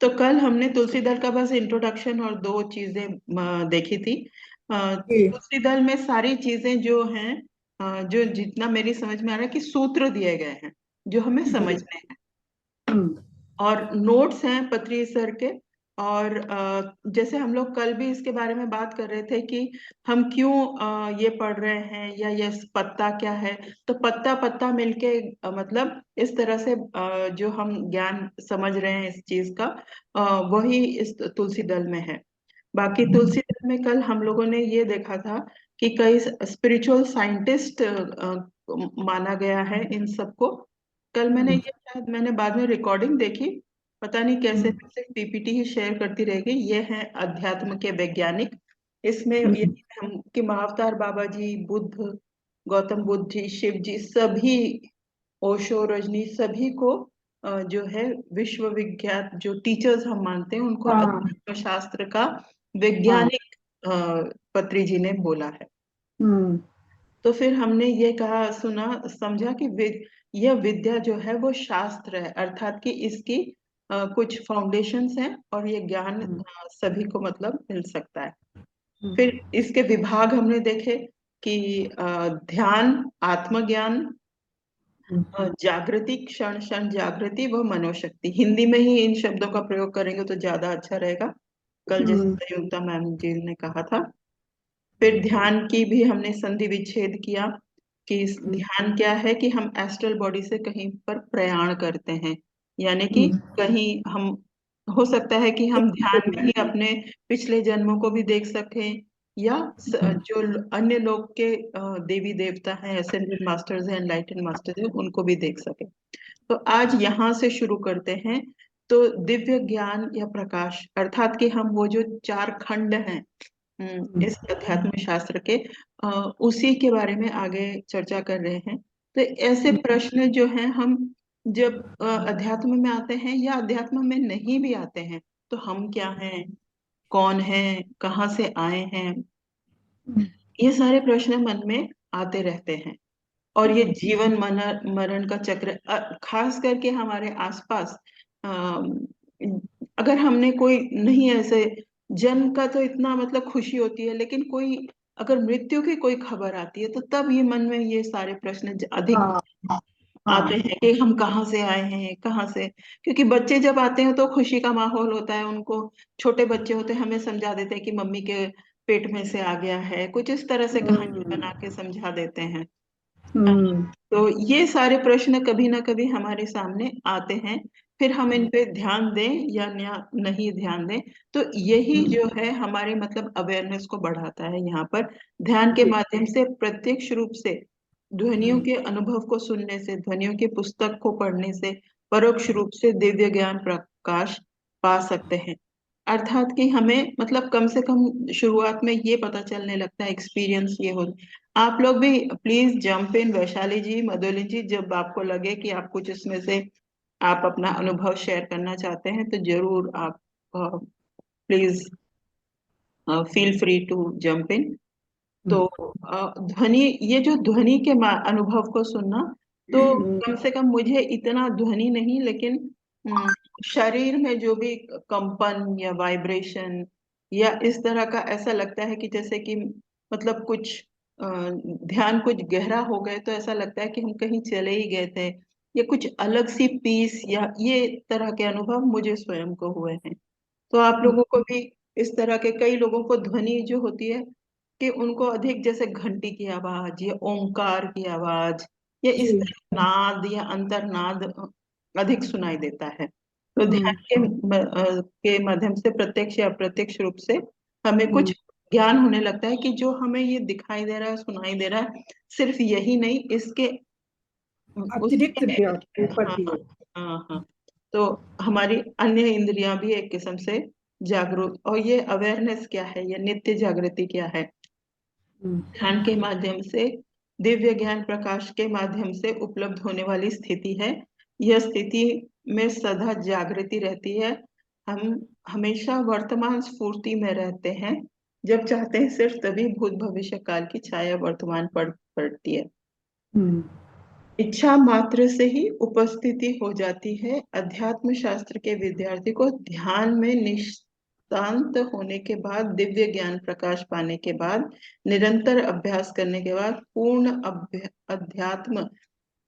तो कल हमने तुलसी दल का बस इंट्रोडक्शन और दो चीजें देखी थी। जी। तुलसी दल में सारी चीजें जो हैं, जो जितना मेरी समझ में आ रहा है कि सूत्र दिए गए हैं जो हमें जी। समझने हैं, हम्म। और नोट्स हैं पत्री सर के। और जैसे हम लोग कल भी इसके बारे में बात कर रहे थे कि हम क्यों ये पढ़ रहे हैं, या ये पत्ता क्या है। तो पत्ता पत्ता मिलके मतलब इस तरह से जो हम ज्ञान समझ रहे हैं इस चीज का, वही इस तुलसी दल में है। बाकी तुलसी दल में कल हम लोगों ने ये देखा था कि कई स्पिरिचुअल साइंटिस्ट माना गया है इन सबको। कल मैंने हम्म। ये, शायद मैंने बाद में रिकॉर्डिंग देखी, पता नहीं कैसे, हम्म। मैं सिर्फ पीपीटी ही शेयर करती रहेगी। ये है अध्यात्म के वैज्ञानिक। इसमें ये हम्म। हम कि महाअवतार बाबा जी, बुद्ध, गौतम बुद्ध जी, शिव जी, सभी, ओशो, रजनी, सभी को जो है विश्व विख्यात जो टीचर्स हम मानते हैं उनको हाँ। अध्यात्म शास्त्र का हाँ। वैज्ञानिक पत्री जी ने बोला है। हम्म। तो फिर हमने ये कहा, सुना, समझा कि यह विद्या जो है वो शास्त्र है, अर्थात कि इसकी कुछ फाउंडेशंस हैं, और ये ज्ञान हम्म। सभी को मतलब मिल सकता है। हम्म। फिर इसके विभाग हमने देखे कि ध्यान, आत्मज्ञान, हम्म। जागृति, क्षण क्षण जागृति, व मनोशक्ति। हिंदी में ही इन शब्दों का प्रयोग करेंगे तो ज्यादा अच्छा रहेगा, कल जैसे हम्म। संयुक्ता मैम जी ने कहा था। फिर ध्यान की भी हमने संधि विच्छेद किया कि ध्यान क्या है, कि हम एस्ट्रल बॉडी से कहीं पर प्रयाण करते हैं, यानी कि हम्म। कहीं हम, हो सकता है कि हम ध्यान में ही अपने पिछले जन्मों को भी देख सकें, या जो अन्य लोग के देवी देवता हैं, असेंडेड मास्टर्स हैं, एनलाइटेंड मास्टर्स हैं, उनको भी देख सकें। तो आज यहाँ से शुरू करते हैं। तो दिव्य ज्ञान या प्रकाश, अर्थात कि हम वो जो चार खंड हैं इस अध्यात्म शास्त्र के, अ, उसी के बारे में आगे चर्चा कर रहे हैं। तो ऐसे प्रश्न जो हैं, हम जब अध्यात्म में आते हैं या अध्यात्म में नहीं भी आते हैं, तो हम क्या हैं, कौन हैं, कहाँ से आए हैं, ये सारे प्रश्न मन में आते रहते हैं। और ये जीवन मरण का चक्र, खास करके हमारे आसपास, अगर हमने कोई नहीं ऐसे, जन्म का तो इतना मतलब खुशी होती है, लेकिन कोई अगर मृत्यु की कोई खबर आती है तो तब ये मन में ये सारे प्रश्न अधिक हाँ। आते हाँ। हैं कि हम कहाँ से आए हैं, कहाँ से। क्योंकि बच्चे जब आते हैं तो खुशी का माहौल होता है उनको, छोटे बच्चे होते हैं, हमें समझा देते हैं कि मम्मी के पेट में से आ गया है, कुछ इस तरह से कहानी हम्म। बना के समझा देते हैं। हम्म। तो ये सारे प्रश्न कभी ना कभी हमारे सामने आते हैं, फिर हम इन पे ध्यान दें या नहीं ध्यान दें। तो यही जो है हमारे मतलब अवेयरनेस को बढ़ाता है। यहाँ पर ध्यान के जी। माध्यम से प्रत्यक्ष रूप से ध्वनियों हम्म। के अनुभव को सुनने से, ध्वनियों की पुस्तक को पढ़ने से, परोक्ष रूप से दिव्य ज्ञान प्रकाश पा सकते हैं। अर्थात कि हमें मतलब कम से कम शुरुआत में ये पता चलने लगता है, एक्सपीरियंस ये हो। आप लोग भी प्लीज जंप इन, वैशाली जी, मधुलिन जी, जब आपको लगे कि आप कुछ इसमें से आप अपना अनुभव शेयर करना चाहते हैं तो जरूर आप please feel free to jump in. तो ध्वनि, ये जो ध्वनि के अनुभव को सुनना, तो कम से कम मुझे इतना ध्वनि नहीं, लेकिन हम्म, शरीर में जो भी कंपन या वाइब्रेशन या इस तरह का, ऐसा लगता है कि जैसे कि मतलब कुछ ध्यान कुछ गहरा हो गए तो ऐसा लगता है कि हम कहीं चले ही गए थे, या कुछ अलग सी पीस, या ये तरह के अनुभव मुझे स्वयं को हुए हैं। तो आप लोगों को भी इस तरह के, कई लोगों को ध्वनि जो होती है कि उनको अधिक जैसे घंटी की आवाज या ओंकार की आवाज या इस जी। तरह नाद या अंतर्नाद अधिक सुनाई देता है। तो ध्यान हम्म। के माध्यम से प्रत्यक्ष या अप्रत्यक्ष रूप से हमें हम्म। कुछ ज्ञान होने लगता है कि जो हमें ये दिखाई दे रहा है, सुनाई दे रहा है, सिर्फ यही नहीं, इसके अतिरिक्त उसके, ऊपर हाँ भी हाँ है। हाँ हाँ। तो हमारी अन्य इंद्रियां भी एक किस्म से जागरूक, और ये अवेयरनेस क्या है, ये नित्य जागृति क्या है, हम्म। ध्यान के माध्यम से, दिव्य ज्ञान प्रकाश के माध्यम से उपलब्ध होने वाली स्थिति है। यह स्थिति में सदा जागृति रहती है। हम हमेशा वर्तमान स्फूर्ति में रहते हैं, जब चाहते हैं सिर्फ तभी भूत भविष्य काल की छाया वर्तमान पर पड़ती है। हम्म। इच्छा मात्र से ही उपस्थिति हो जाती है। अध्यात्म शास्त्र के विद्यार्थी को ध्यान में निष्णात होने के बाद, दिव्य ज्ञान प्रकाश पाने के बाद, निरंतर अभ्यास करने के बाद, पूर्ण अध्यात्म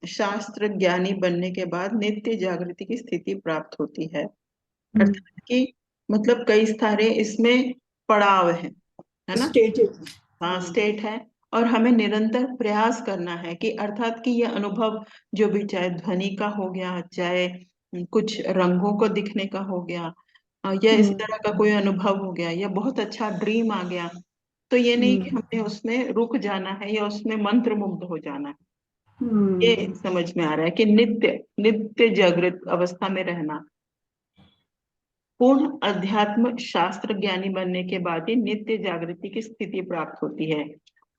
शास्त्र ज्ञानी बनने के बाद नित्य जागृति की स्थिति प्राप्त होती है। अर्थात कि मतलब कई सारे इसमें पड़ाव है ना। स्टेजेस। हाँ, स्टेट है। और हमें निरंतर प्रयास करना है कि अर्थात कि ये अनुभव जो भी, चाहे ध्वनि का हो गया, चाहे कुछ रंगों को दिखने का हो गया, या इस तरह का कोई अनुभव हो गया, या बहुत अच्छा ड्रीम आ गया, तो ये नहीं कि हमने उसमें रुक जाना है या उसमें मंत्र मुग्ध हो जाना है। ये समझ में आ रहा है कि नित्य नित्य जागृत अवस्था में रहना। पूर्ण अध्यात्म शास्त्र ज्ञानी बनने के बाद ही नित्य जागृति की स्थिति प्राप्त होती है।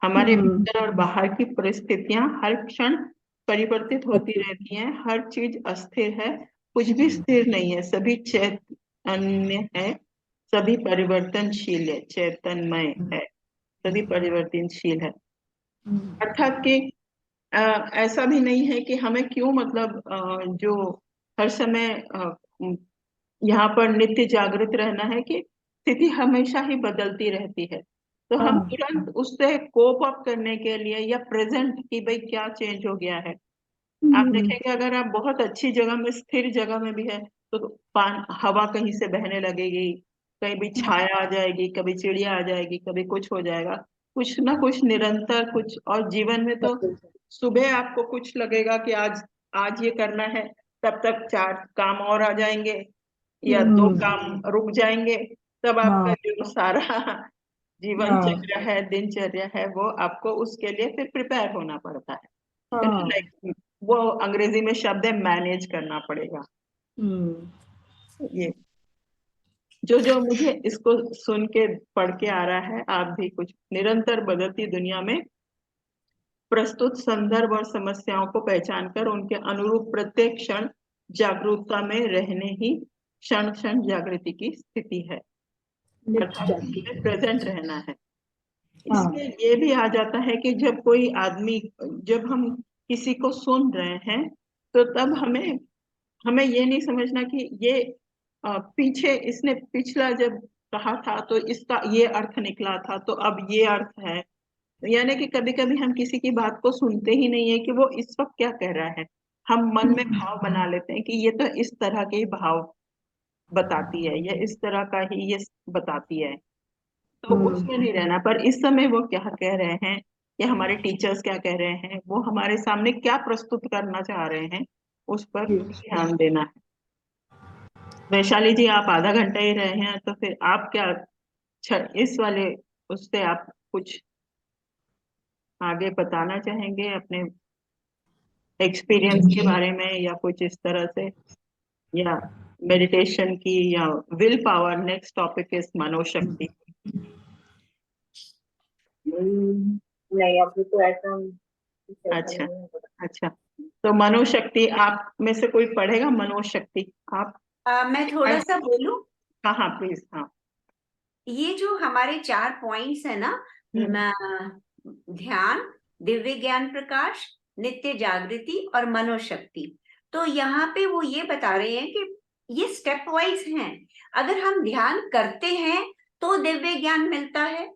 हमारे भीतर और बाहर की परिस्थितियां हर क्षण परिवर्तित होती रहती हैं। हर चीज अस्थिर है, कुछ भी स्थिर नहीं है। सभी चैतन्य है, सभी परिवर्तनशील है, चैतन्यमय है, सभी परिवर्तनशील है। अर्थात कि अ, ऐसा भी नहीं है कि हमें क्यों मतलब जो हर समय यहाँ पर नित्य जागृत रहना है, कि स्थिति हमेशा ही बदलती रहती है। तो हम तुरंत उससे कोप अप करने के लिए, या प्रेजेंट कि भाई क्या चेंज हो गया है। आप देखेंगे अगर आप बहुत अच्छी जगह में, स्थिर जगह में भी है, तो हवा कहीं से बहने लगेगी, कहीं भी छाया आ जाएगी, कभी चिड़िया आ जाएगी, कभी कुछ हो जाएगा, कुछ ना कुछ निरंतर कुछ। और जीवन में तो सुबह आपको कुछ लगेगा कि आज आज ये करना है, तब तक चार काम और आ जाएंगे, या दो काम रुक जाएंगे। तब आपका जो सारा जीवन चक्र है, दिनचर्या है, वो आपको उसके लिए फिर प्रिपेयर होना पड़ता है ना। लाइक वो अंग्रेजी में शब्द है, मैनेज करना पड़ेगा। ये जो जो मुझे इसको सुन के पढ़ के आ रहा है, आप भी कुछ निरंतर बदलती दुनिया में प्रस्तुत संदर्भ और समस्याओं को पहचान कर उनके अनुरूप प्रत्येक क्षण जागरूकता में रहने ही क्षण क्षण जागृति की स्थिति है। अर्थात प्रेजेंट रहना है। इसमें ये भी आ जाता है कि जब कोई आदमी, जब हम किसी को सुन रहे हैं, तो तब हमें हमें ये नहीं समझना कि ये पीछे इसने पिछला जब कहा था तो इसका ये अर्थ निकला था, तो अब ये अर्थ है। यानी कि कभी कभी हम किसी की बात को सुनते ही नहीं है कि वो इस वक्त क्या कह रहा है। हम मन में भाव बना लेते हैं कि ये तो इस तरह के ही भाव बताती है, या इस तरह का ही ये बताती है। तो उसमें नहीं रहना, पर इस समय वो क्या कह रहे हैं, या हमारे टीचर्स क्या कह रहे हैं, वो हमारे सामने क्या प्रस्तुत करना चाह रहे हैं, उस पर ध्यान देना है। वैशाली जी, आप आधा घंटा ही रहे हैं, तो फिर आप क्या इस वाले उससे आप कुछ आगे बताना चाहेंगे अपने एक्सपीरियंस के बारे में, या कुछ इस तरह से, या मेडिटेशन की, या willpower. Next topic is मनोशक्ति। नहीं, अभी तो ऐसा अच्छा, अच्छा। तो मनोशक्ति आप में से कोई पढ़ेगा मनोशक्ति? आप मैं थोड़ा सा बोलूं। हाँ हाँ, प्लीज। हाँ। ये जो हमारे 4 पॉइंट्स है ना, ध्यान, दिव्य ज्ञान प्रकाश, नित्य जागृति और मनोशक्ति, तो यहाँ पे वो ये बता रहे हैं कि ये स्टेप वाइज हैं। अगर हम ध्यान करते हैं तो दिव्य ज्ञान मिलता है,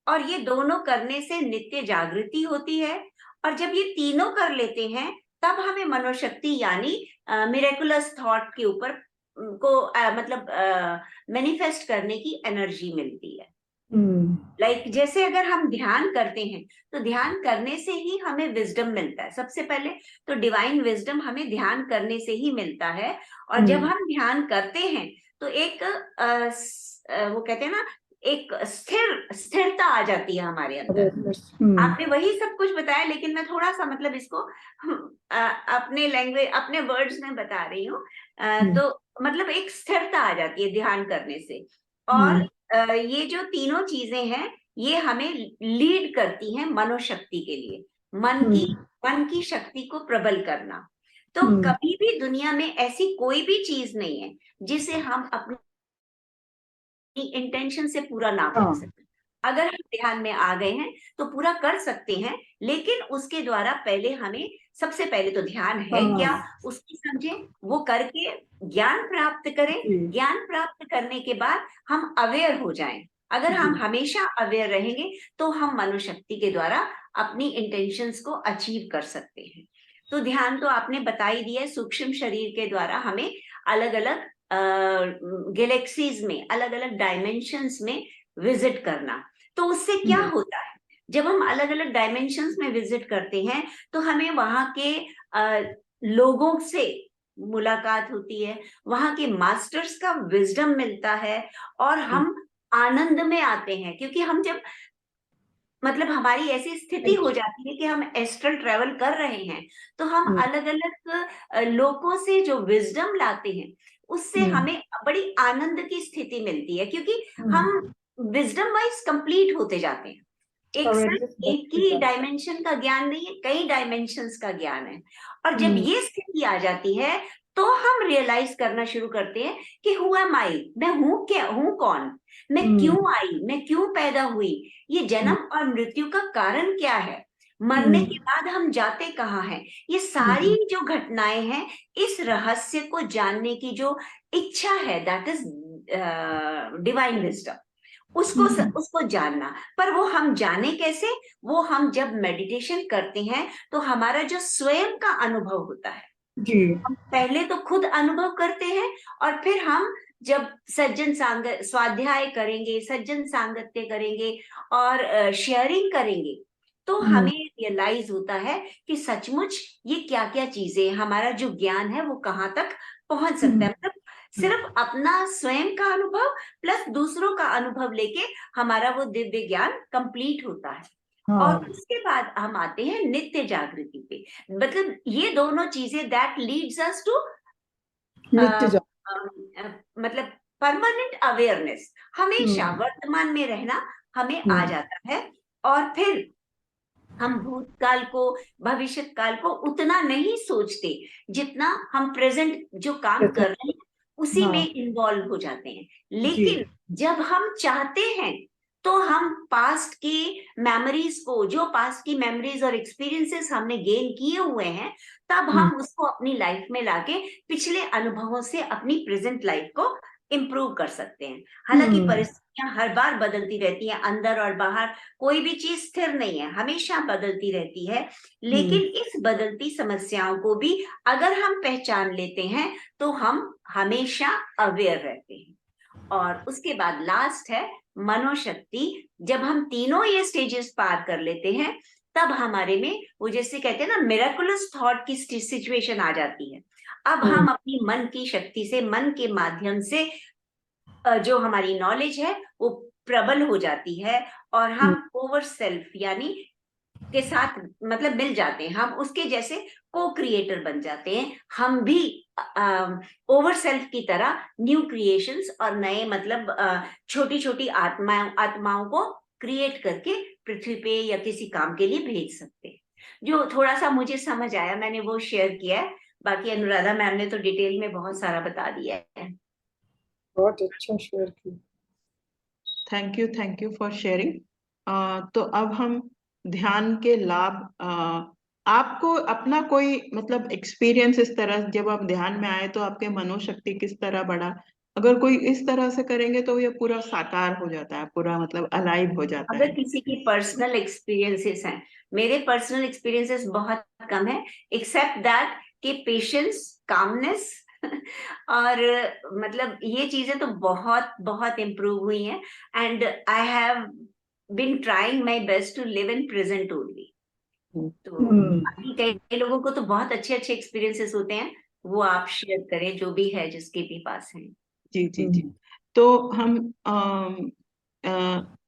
और ये दोनों करने से नित्य जागृति होती है, और जब ये तीनों कर लेते हैं तब हमें मनोशक्ति यानी मिरेकुलस थॉट के ऊपर मतलब मैनिफेस्ट करने की एनर्जी मिलती है। लाइक जैसे अगर हम ध्यान करते हैं तो ध्यान करने से ही हमें विजडम मिलता है। सबसे पहले तो डिवाइन विजडम हमें ध्यान करने से ही मिलता है, और जब हम ध्यान करते हैं तो एक वो कहते हैं ना, एक स्थिरता आ जाती है हमारे अंदर। आपने वही सब कुछ बताया, लेकिन मैं थोड़ा सा मतलब इसको अपने लैंग्वेज, अपने वर्ड्स में बता रही हूँ। तो मतलब एक स्थिरता आ जाती है ध्यान करने से, और ये जो तीनों चीजें हैं ये हमें लीड करती हैं मनोशक्ति के लिए, मन की शक्ति को प्रबल करना। तो कभी भी दुनिया में ऐसी कोई भी चीज नहीं है जिसे हम अपनी इंटेंशन से पूरा ना कर सकते। अगर हम ध्यान में आ गए हैं तो पूरा कर सकते हैं, लेकिन उसके द्वारा पहले हमें, सबसे पहले तो ध्यान है क्या हाँ उसकी समझें, वो करके ज्ञान प्राप्त करें। जी ज्ञान प्राप्त करने के बाद हम अवेयर हो जाएं। अगर जी हम हमेशा अवेयर रहेंगे तो हम मनोशक्ति के द्वारा अपनी इंटेंशंस को अचीव कर सकते हैं। तो ध्यान तो आपने बता ही दिया है, सूक्ष्म शरीर के द्वारा हमें अलग अलग गैलेक्सीज में, अलग अलग डायमेंशंस में विजिट करना। तो उससे क्या होता है, जब हम अलग अलग डायमेंशंस में विजिट करते हैं तो हमें वहां के लोगों से मुलाकात होती है, वहां के मास्टर्स का विजडम मिलता है, और हम आनंद में आते हैं। क्योंकि हम जब, मतलब हमारी ऐसी स्थिति हो जाती है कि हम एस्ट्रल ट्रेवल कर रहे हैं, तो हम अलग अलग लोगों से जो विजडम लाते हैं, उससे हमें बड़ी आनंद की स्थिति मिलती है। क्योंकि हम विजडम वाइज कंप्लीट होते जाते हैं। एक अवेयरनेस सिर्फ एक बढ़ती ही जाती डायमेंशन का ज्ञान नहीं है, कई डायमेंशंस का ज्ञान है। और जब है। ये स्थिति आ जाती है तो हम रियलाइज करना शुरू करते हैं कि हु एम आई, मैं हूं क्या, हूं कौन, मैं क्यों आई, मैं क्यों पैदा हुई, ये जन्म और मृत्यु का कारण क्या है, मरने के बाद हम जाते कहाँ हैं। ये सारी जो घटनाएं हैं, इस रहस्य को जानने की जो इच्छा है, दैट इज डिवाइन विजडम, उसको जानना। पर वो हम जाने कैसे, वो हम जब मेडिटेशन करते हैं तो हमारा जो स्वयं का अनुभव होता है, जी हम पहले तो खुद अनुभव करते हैं, और फिर हम जब सज्जन सांगत स्वाध्याय करेंगे, सज्जन सांगत्य करेंगे और शेयरिंग करेंगे, तो हमें रियलाइज होता है कि सचमुच ये क्या क्या चीजें, हमारा जो ज्ञान है वो कहाँ तक पहुंच सकता है। मतलब सिर्फ अपना स्वयं का अनुभव प्लस दूसरों का अनुभव लेके हमारा वो दिव्य ज्ञान कंप्लीट होता है। और हाँ उसके बाद हम आते हैं नित्य जागृति पे। मतलब ये दोनों चीजें दैट लीड्स अस टू नित्य जा मतलब परमानेंट अवेयरनेस, हमेशा हम्म वर्तमान में रहना हमें आ हम्म जाता है। और फिर हम भूतकाल को, भविष्य काल को उतना नहीं सोचते जितना हम प्रेजेंट जो काम कर रहे हैं उसी में हाँ इन्वॉल्व हो जाते हैं। जी लेकिन जब हम चाहते हैं तो हम पास्ट की मेमोरीज को, जो पास्ट की मेमोरीज और एक्सपीरियंसेस हमने गेन किए हुए हैं, तब हम्म हम उसको अपनी लाइफ में लाके पिछले अनुभवों से अपनी प्रेजेंट लाइफ को इम्प्रूव कर सकते हैं। हालांकि हम्म परिस्थितियां हर बार बदलती रहती हैं, अंदर और बाहर कोई भी चीज स्थिर नहीं है, हमेशा बदलती रहती है। लेकिन इस बदलती समस्याओं को भी अगर हम पहचान लेते हैं तो हम हमेशा अवेयर रहते हैं। और उसके बाद लास्ट है मनोशक्ति। जब हम तीनों ये स्टेजेस पार कर लेते हैं, तब हमारे में वो, जैसे कहते हैं ना, मिराकुलस थॉट की सिचुएशन आ जाती है। अब हम अपनी मन की शक्ति से, मन के माध्यम से जो हमारी नॉलेज है वो प्रबल हो जाती है, और हम ओवर सेल्फ यानी के साथ मतलब मिल जाते हैं, हम उसके जैसे को क्रिएटर बन जाते हैं। हम भी ओवर सेल्फ की तरह न्यू क्रिएशंस और नए, मतलब छोटी छोटी आत्माओं को क्रिएट करके पृथ्वी पे या किसी काम के लिए भेज सकते हैं। जो थोड़ा सा मुझे समझ आया मैंने वो शेयर किया है। बाकी अनुराधा मैम ने तो डिटेल में बहुत सारा बता दिया है। बहुत अच्छा शेयर किया। Thank you for sharing. तो अब हम ध्यान के लाभ, आपको अपना कोई मतलब एक्सपीरियंस इस तरह, जब आप ध्यान में आए तो आपके मनोशक्ति किस तरह बढ़ा? अगर कोई इस तरह से करेंगे तो ये पूरा साकार हो जाता है, पूरा मतलब अलाइव हो जाता अगर है। किसी की पर्सनल एक्सपीरियंसेस हैं, मेरे पर्सनल एक्सपीरियंसेस बहुत कम है, एक्सेप्ट दैट कि पेशेंस, कामनेस और मतलब ये चीजें तो बहुत बहुत इम्प्रूव हुई हैं। And I have been trying my best to live in present only. तो बाकी कई लोगों को तो बहुत अच्छे अच्छे एक्सपीरियंसेस होते हैं, वो आप शेयर करें जो भी है, जिसके भी पास है। जी जी जी। तो हम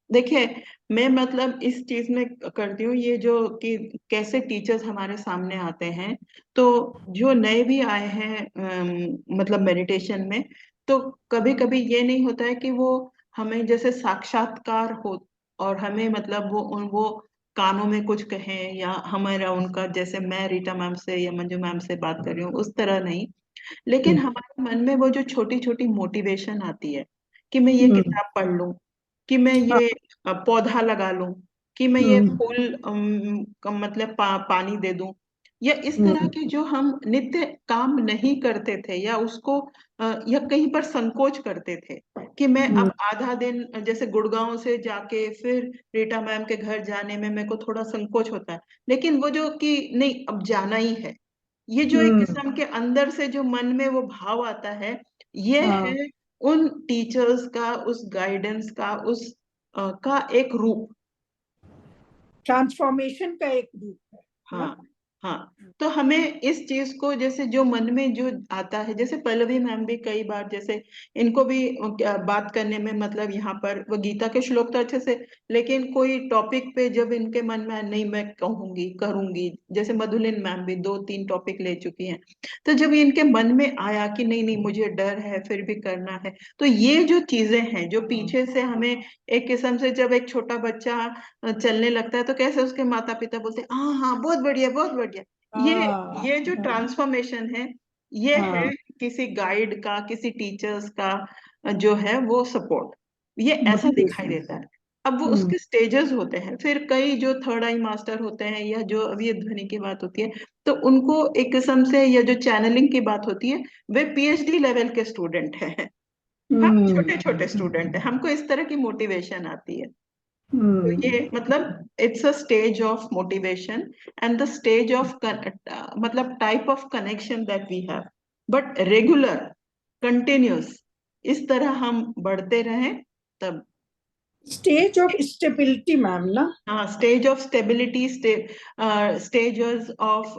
देखिए, मैं मतलब इस चीज में करती हूँ ये, जो कि कैसे टीचर्स हमारे सामने आते हैं, तो जो नए भी आए हैं मतलब मेडिटेशन में, तो कभी कभी ये नहीं होता है कि वो हमें जैसे साक्षात्कार हो और हमें मतलब वो कानों में कुछ कहें, या हमारा उनका, जैसे मैं रीटा मैम से या मंजू मैम से बात कर रही हूँ उस तरह नहीं, लेकिन हमारे मन में वो जो छोटी छोटी मोटिवेशन आती है कि मैं ये किताब पढ़ लूं, कि मैं ये पौधा लगा लूं, कि मैं ये हम्म फूल मतलब पानी दे दूं, या इस तरह हम्म के जो हम नित्य काम नहीं करते थे, या उसको या कहीं पर संकोच करते थे कि मैं हम्म अब आधा दिन, जैसे गुड़गांव से जाके फिर रीटा मैम के घर जाने में मेरे को थोड़ा संकोच होता है, लेकिन वो जो कि नहीं अब जाना ही है, ये जो एक हम्म, किस्म के अंदर से जो मन में वो भाव आता है, ये हाँ, है उन टीचर्स का, उस गाइडेंस का, उस का एक रूप। ट्रांसफॉर्मेशन का एक रूप है ना। हाँ, हाँ। तो हमें इस चीज को, जैसे जो मन में जो आता है, जैसे पल्लवी मैम भी कई बार, जैसे इनको भी बात करने में, मतलब यहाँ पर वो गीता के श्लोक तो अच्छे से, लेकिन कोई टॉपिक पे जब इनके मन में नहीं मैं कहूंगी करूंगी, जैसे मधुलिन मैम भी 2-3 टॉपिक ले चुकी हैं, तो जब इनके मन में आया कि नहीं नहीं मुझे डर है फिर भी करना है, तो ये जो चीजें हैं जो पीछे से हमें, एक किस्म से जब एक छोटा बच्चा चलने लगता है तो कैसे उसके माता पिता बोलते हैं हाँ हाँ बहुत बढ़िया बहुत बढ़िया, ये जो हाँ ट्रांसफॉर्मेशन है, ये है हाँ, किसी गाइड का, किसी टीचर्स का जो है वो सपोर्ट, ये ऐसा दिखाई मोटिवेशन। देता है। अब वो हम्म उसके स्टेजेस होते हैं, फिर कई जो थर्ड आई मास्टर होते हैं, या जो अभी ये ध्वनि की बात होती है, तो उनको एक किस्म से, या जो चैनलिंग की बात होती है, वे पीएचडी लेवल के स्टूडेंट हैं। हम छोटे छोटे स्टूडेंट हैं, हमको इस तरह की मोटिवेशन आती है। तो हम्म ये मतलब it's a stage of motivation and the stage of मतलब type of connection that we have, but regular, continuous, इस तरह हम बढ़ते रहें तब। स्टेज ऑफ स्टेबिलिटी मैम ना। हाँ, stage of stability, stages of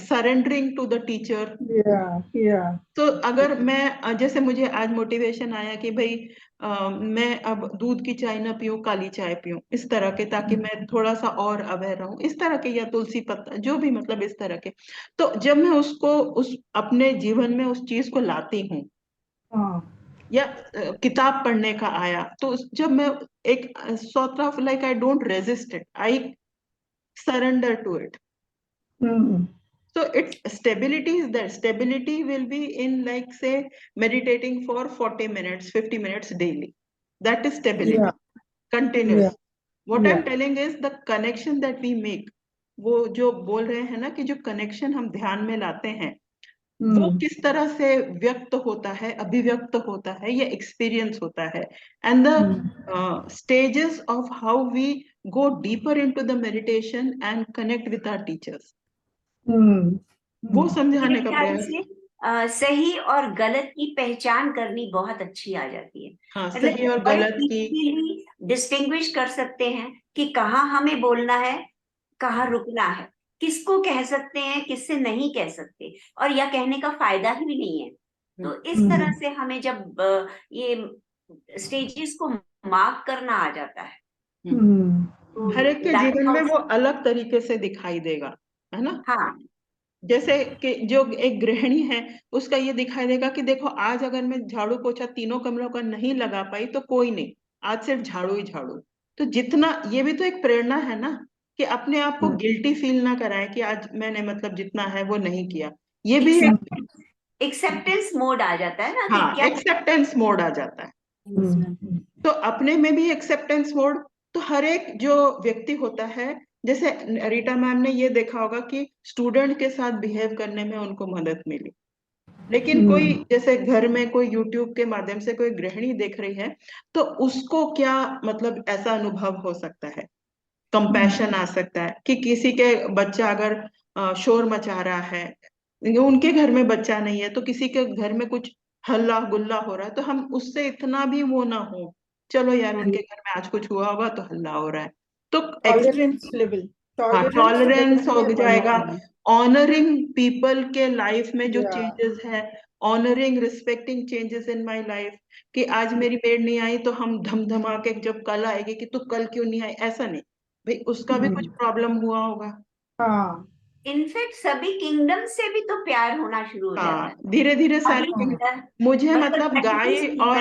surrendering to the teacher. या या तो अगर मैं जैसे मुझे आज मोटिवेशन आया कि भाई मैं अब दूध की चाय ना पीऊं, काली चाय पीऊं, इस तरह के, ताकि मैं थोड़ा सा और अवेयर रहूं, इस तरह के, या तुलसी पत्ता, जो भी मतलब इस तरह के, तो जब मैं उसको उस अपने जीवन में उस चीज को लाती हूँ, हाँ या किताब पढ़ने का आया, तो जब मैं एक sort of like I don't resist it, I surrender to it. Hmm So its stability is there. Stability will be in, like, say, meditating for 40 minutes, 50 minutes daily. That is या stability, या continuous. What या I'm telling is the connection that we make. वो जो बोल रहे हैं ना कि जो कनेक्शन हम ध्यान में लाते हैं, वो हम्म किस तरह से व्यक्त होता है, अभिव्यक्त होता है, या एक्सपीरियंस होता है, and hmm the stages of how we go deeper into the meditation and connect with our teachers. हम्म वो हम्म, मेरे समझाने का ख्याल प्रयास। से सही और गलत की पहचान करनी बहुत अच्छी आ जाती है। हाँ, मतलब सही और बड़े गलत की। इजीली डिस्टिंग्विश कर सकते हैं कि कहाँ हमें बोलना है, कहाँ रुकना है, किसको कह सकते हैं, किससे नहीं कह सकते, और यह कहने का फायदा ही भी नहीं है। तो इस तरह हम्म से हमें जब ये स्टेजेस को मार्क करना आ जाता है, हम्म। तो हर एक के दैट जीवन में हाउ। वो अलग तरीके से दिखाई देगा, है ना। हाँ जैसे कि जो एक गृहिणी है, उसका ये दिखाई देगा कि देखो आज अगर मैं झाड़ू पोछा तीनों कमरों का नहीं लगा पाई तो कोई नहीं, आज सिर्फ झाड़ू ही झाड़ू। तो जितना, ये भी तो एक प्रेरणा है ना, कि अपने आप को गिल्टी फील ना कराए कि आज मैंने मतलब जितना है वो नहीं किया, ये भी एक। एक्सेप्टेंस मोड आ जाता है ना कि हाँ, क्या। एक्सेप्टेंस मोड आ जाता है। हम्म तो अपने में भी एक्सेप्टेंस मोड, तो हर एक जो व्यक्ति होता है, जैसे रीटा मैम ने ये देखा होगा कि स्टूडेंट के साथ बिहेव करने में उनको मदद मिली, लेकिन कोई हम्म जैसे घर में कोई यूट्यूब के माध्यम से कोई गृहिणी देख रही है, तो उसको क्या मतलब ऐसा अनुभव हो सकता है, कंपैशन आ सकता है कि किसी के बच्चा अगर शोर मचा रहा है, उनके घर में बच्चा नहीं है, तो किसी के घर में कुछ हल्ला गुल्ला हो रहा है, तो हम उससे इतना भी वो ना हो, चलो यार उनके घर में आज कुछ हुआ होगा तो हल्ला हो रहा है, तो टॉलरेंस लेवल, हाँ, टॉलरेंस टॉलरेंस लेवल हो में जाएगा। बढ़ाना। ऑनरिंग पीपल के लाइफ में जो या चेंजेस है, honouring respecting changes in my life, कि आज मेरी मेड नहीं आई तो हम धमधमा के, जब कल आएगी कि तू कल क्यों नहीं आई, ऐसा नहीं, भाई उसका भी कुछ हम्म, प्रॉब्लम हुआ होगा। हाँ इनफैक्ट सभी किंगडम से भी तो प्यार होना शुरू हो जाता है। हाँ, धीरे धीरे सारी अभी चीज। मुझे मतलब मतलब गाय एटलीस्ट और,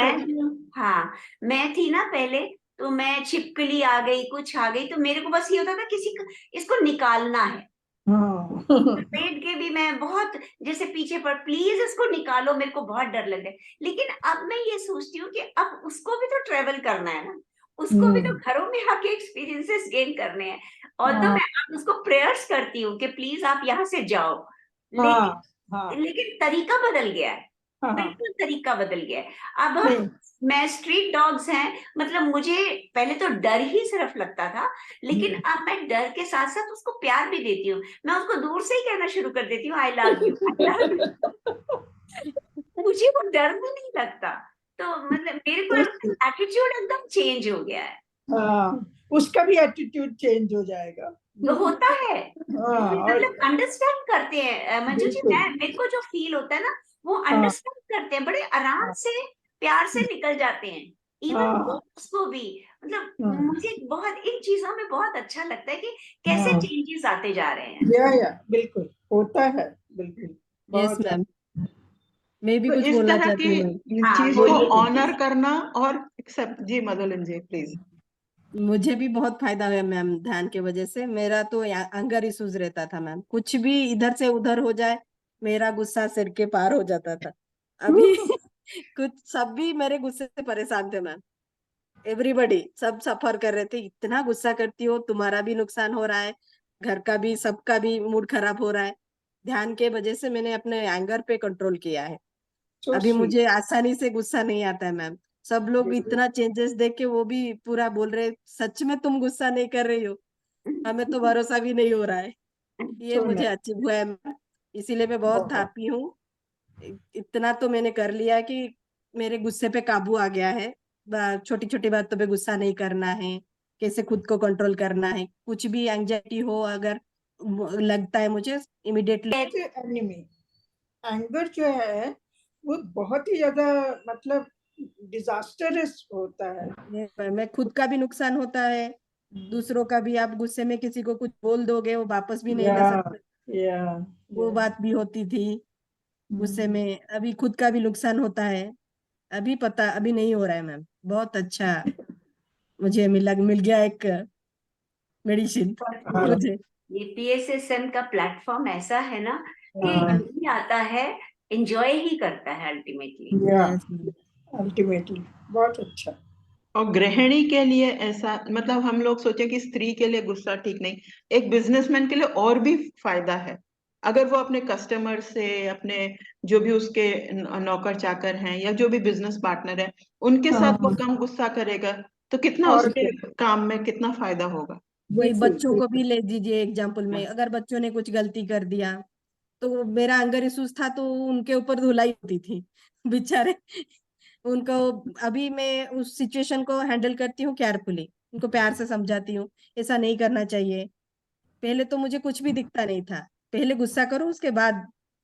हाँ, मैं थी ना पहले, तो मैं छिपकली आ गई, कुछ आ गई, तो मेरे को बस ये होता था किसी को इसको निकालना है। हाँ पेट के भी मैं बहुत जैसे पीछे पर, प्लीज इसको निकालो, मेरे को बहुत डर लग रहा है। लेकिन अब मैं ये सोचती हूँ कि अब उसको भी तो ट्रेवल करना है ना, उसको भी तो घरों में आके एक्सपीरियंसेस गेन करने हैं। और तो हाँ मैं अब उसको प्रेयर्स करती हूँ कि प्लीज आप यहाँ से जाओ, हाँ लेकिन हाँ लेकिन तरीका बदल गया है, हाँ बिल्कुल तरीका बदल गया है। अब नहीं मैं स्ट्रीट डॉग्स हैं, मतलब मुझे पहले तो डर ही सिर्फ लगता था, लेकिन अब मैं डर के साथ साथ उसको प्यार भी देती हूँ। मैं उसको दूर से ही कहना शुरू कर देती हूँ, I love you, I love you. मुझे वो डर भी नहीं लगता। तो मतलब मेरे को उस एटीट्यूड एकदम चेंज हो गया है। हाँ उसका भी एटीट्यूड चेंज हो जाएगा। तो होता है, हाँ और मतलब अंडरस्टैंड करते हैं। मंजू जी, बिल्कुल मैं मेरे को जो फील होता है ना, वो हाँ अंडरस्टैंड करते हैं, बड़े आराम हाँ से प्यार से निकल जाते हैं। इवन हाँ उसको भी, मतलब हाँ मुझे बहुत इन चीजों में बहुत अच्छा लगता है कि कैसे हाँ चेंजेस आते जा रहे हैं। या बिल्कुल होता है बिल्कुल यस बहुत ज्यादा। मैम, मैं भी तो कुछ इस बोलना तरह चाहती हूँ मैम। की हाँ चीज को बोलिए ऑनर प्लीज। करना और एक्सेप्ट। Ji मधुलिन ji please. मुझे भी बहुत फायदा हुआ मैम ध्यान के वजह से। मेरा तो एंगर इश्यूज रहता था मैम, कुछ भी इधर से उधर हो जाए मेरा गुस्सा सिर के पार हो जाता था। अभी कुछ सब भी मेरे गुस्से से परेशान थे मैम, एवरीबडी सब सफर कर रहे थे, इतना गुस्सा करती हो, तुम्हारा भी नुकसान हो रहा है, घर का भी, सबका भी मूड खराब हो रहा है। ध्यान के वजह से मैंने अपने एंगर पे कंट्रोल किया है। सो अभी स्वीट मुझे आसानी से गुस्सा नहीं आता है मैम। सब लोग इतना चेंजेस देख के वो भी पूरा बोल रहे, सच में तुम गुस्सा नहीं कर रही हो, हमें तो भरोसा भी नहीं हो रहा है। ये सो मुझे नाइस अचीव हुआ है मैम, इसीलिए मैं बहुत बहुत हैप्पी हूँ। इतना तो मैंने कर लिया कि मेरे गुस्से पे काबू आ गया है। छोटी छोटी बातों पे गुस्सा नहीं करना है, कैसे खुद को कंट्रोल करना है, कुछ भी एंजाइटी हो अगर लगता है मुझे, इमिडिएटली एनिमी एंगर जो है वो बहुत ही ज्यादा मतलब डिजास्टरस होता है। मैं खुद का भी नुकसान होता है, दूसरों का भी। आप गुस्से में किसी को कुछ बोल दोगे, वो वापस भी नहीं या ले सकते, या वो या बात भी होती थी गुस्से में। अभी खुद का भी नुकसान होता है। अभी पता, अभी नहीं हो रहा है मैम, बहुत अच्छा मुझे मिल गया एक मेडिसिन हाँ मुझे। ये पीएसएसएम का प्लेटफॉर्म ऐसा है ना कि हाँ जो भी आता है एंजॉय ही करता है अल्टीमेटली। या यस मैम। अल्टीमेटली बहुत अच्छा। और गृहिणी के लिए ऐसा, मतलब हम लोग सोचे कि स्त्री के लिए गुस्सा ठीक नहीं, एक बिजनेसमैन के लिए और भी फायदा है। अगर वो अपने कस्टमर से, अपने जो भी उसके नौकर चाकर हैं या जो भी बिजनेस पार्टनर है, उनके साथ वो हाँ कम गुस्सा करेगा, तो कितना और उसके क्या काम में कितना फायदा होगा। वही बिल्कुल बच्चों को बिल्कुल भी ले दीजिए एग्जाम्पल में, अगर बच्चों ने कुछ गलती कर दिया तो मेरा अंगर इसूस था तो उनके ऊपर धुलाई होती थी बेचारे उनको। अभी मैं उस सिचुएशन को हैंडल करती हूँ केयरफुली, उनको प्यार से समझाती हूँ ऐसा नहीं करना चाहिए। पहले तो मुझे कुछ भी दिखता नहीं था, पहले गुस्सा करो उसके बाद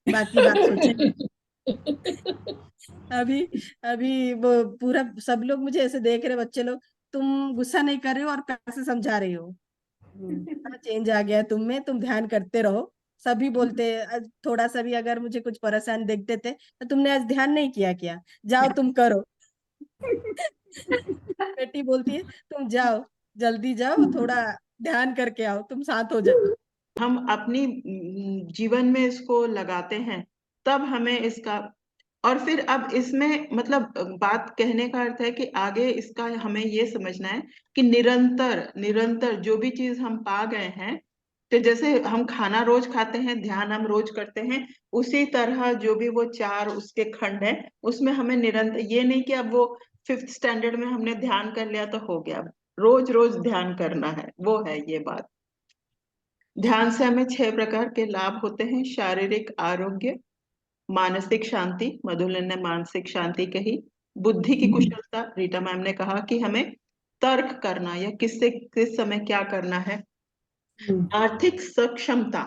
बाकी बात सोचेंगे। अभी अभी वो पूरा सब लोग मुझे ऐसे देख रहे, बच्चे लोग, तुम गुस्सा नहीं कर रहे हो और प्यार से समझा रही हो। इतना चेंज आ गया तुम में, तुम ध्यान करते रहो। सभी बोलते आज थोड़ा सा भी अगर मुझे कुछ परेशान देखते थे तो तुमने आज ध्यान नहीं किया क्या, जाओ तुम करो। बेटी बोलती है तुम जाओ, जल्दी जाओ, थोड़ा ध्यान करके आओ, तुम शांत हो जाओ। हम अपनी जीवन में इसको लगाते हैं, तब हमें इसका। और फिर अब इसमें मतलब बात कहने का अर्थ है कि आगे इसका हमें ये समझना है कि निरंतर निरंतर जो भी चीज हम पा गए हैं, तो जैसे हम खाना रोज खाते हैं, ध्यान हम रोज करते हैं, उसी तरह जो भी वो चार उसके खंड हैं, उसमें हमें निरंतर, ये नहीं कि अब वो फिफ्थ स्टैंडर्ड में हमने ध्यान कर लिया तो हो गया, रोज रोज ध्यान करना है, वो है ये बात। ध्यान से हमें 6 प्रकार के लाभ होते हैं: शारीरिक आरोग्य, मानसिक शांति, मधुलिन ने मानसिक शांति कही, बुद्धि की कुशलता, रीटा मैम ने कहा कि हमें तर्क करना या किससे किस समय क्या करना है, आर्थिक सक्षमता,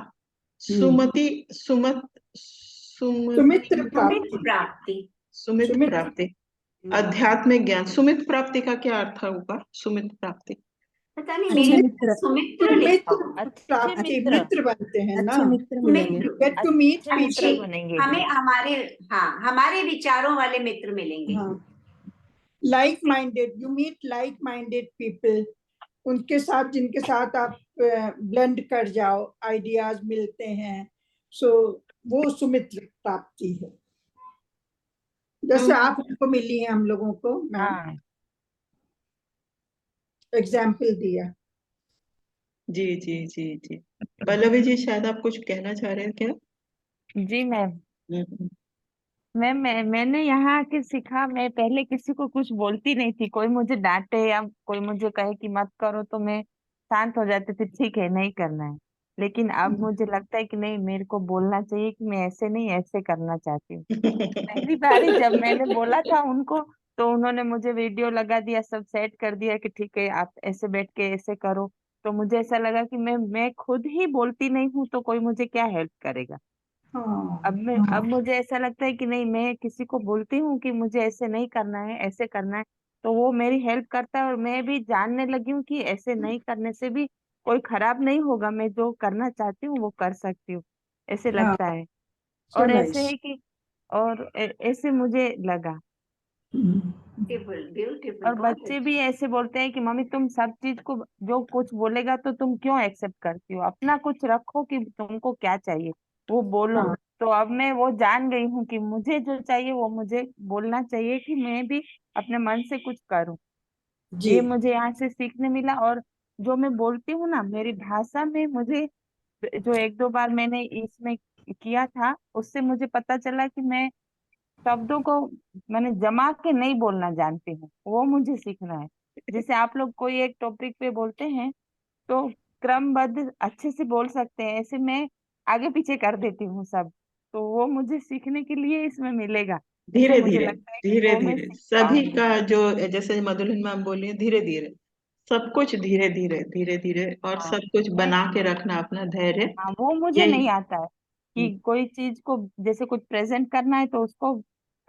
सुमति सुमत सुमति सुमित्र सुमित प्राप्ति प्राप्ति। सुमित सुमित्र प्राप्ति, आध्यात्मिक ज्ञान। सुमित प्राप्ति का क्या अर्थ होगा? सुमित प्राप्ति, पता नहीं, मेरे अच्छे सुमित्र में मित्र, सुमित्र लिखा मित्र हुआ। अच्छे प्राप्ति मित्र, मित्र बनते हैं ना। अच्छे मित्र मिलेंगे। सुमित्र, गेट टू मीट अच्छे मित्र अच्छे, पीपल। बनेंगे हमें फिर। हमारे, हाँ हमारे विचारों वाले मित्र मिलेंगे। हाँ like minded, you meet like minded people, उनके साथ जिनके साथ आप ब्लेंड कर जाओ, आइडियाज मिलते हैं। सो वो सुमित्र प्राप्ति है, जैसे आप हमको मिली हैं, हम लोगों को मैम। हाँ एग्जाम्पल दिया। जी जी जी जी। पल्लवी जी, शायद आप कुछ कहना चाह रहे हैं क्या? जी मैम। हम्म। मैंने यहाँ आके सीखा, मैं पहले किसी को कुछ बोलती नहीं थी, कोई मुझे डांटे या कोई मुझे कहे कि मत करो तो मैं शांत हो जाती थी, ठीक है नहीं करना है। लेकिन अब मुझे लगता है कि नहीं, मेरे को बोलना चाहिए कि मैं ऐसे नहीं ऐसे करना चाहती हूँ। पहली बार ही जब मैंने बोला था उनको, तो उन्होंने मुझे वीडियो लगा दिया, सब सेट कर दिया कि ठीक है आप ऐसे बैठ के ऐसे करो। तो मुझे ऐसा लगा कि मैं खुद ही बोलती नहीं हूँ तो कोई मुझे क्या हेल्प करेगा। हाँ अब मुझे ऐसा लगता है कि नहीं, मैं किसी को बोलती हूँ कि मुझे ऐसे नहीं करना है ऐसे करना है, तो वो मेरी हेल्प करता है, और मैं भी जानने लगी हूँ कि ऐसे नहीं करने से भी कोई खराब नहीं होगा, मैं जो करना चाहती हूँ वो कर सकती हूँ, ऐसे हाँ, लगता है। सो और ऐसे नाइस। है कि और ऐसे मुझे लगा। ब्यूटीफुल ब्यूटीफुल, और बहुत बच्चे भी अच्छा। ऐसे बोलते हैं कि मम्मी तुम सब चीज को, जो कुछ बोलेगा तो तुम क्यों एक्सेप्ट करती हो, अपना कुछ रखो कि तुमको क्या चाहिए वो बोलो। हाँ तो अब मैं वो जान गई हूँ कि मुझे जो चाहिए वो मुझे बोलना चाहिए, कि मैं भी अपने मन से कुछ करूँ। जी। ये मुझे यहाँ से सीखने मिला। और जो मैं बोलती हूँ ना, मेरी भाषा में मुझे जो एक दो बार मैंने इसमें किया था, उससे मुझे पता चला कि मैं शब्दों को मैंने जमा के नहीं बोलना जानती हूँ, वो मुझे सीखना है। जैसे आप लोग कोई एक टॉपिक पे बोलते हैं तो क्रमबद्ध अच्छे से बोल सकते हैं, ऐसे मैं आगे पीछे कर देती हूँ सब। तो वो मुझे सीखने के लिए इसमें मिलेगा, ऐसा धीरे मुझे धीरे लगता है कि धीरे वो मैं धीरे सीख सभी पाऊंगी। का जो, जैसे मधुलिन मैम बोली है, धीरे धीरे सब कुछ, धीरे धीरे धीरे धीरे, और हाँ सब कुछ मैं बना के रखना, अपना धैर्य। हाँ, वो मुझे यही। नहीं आता है कि कोई चीज को जैसे कुछ प्रेजेंट करना है तो उसको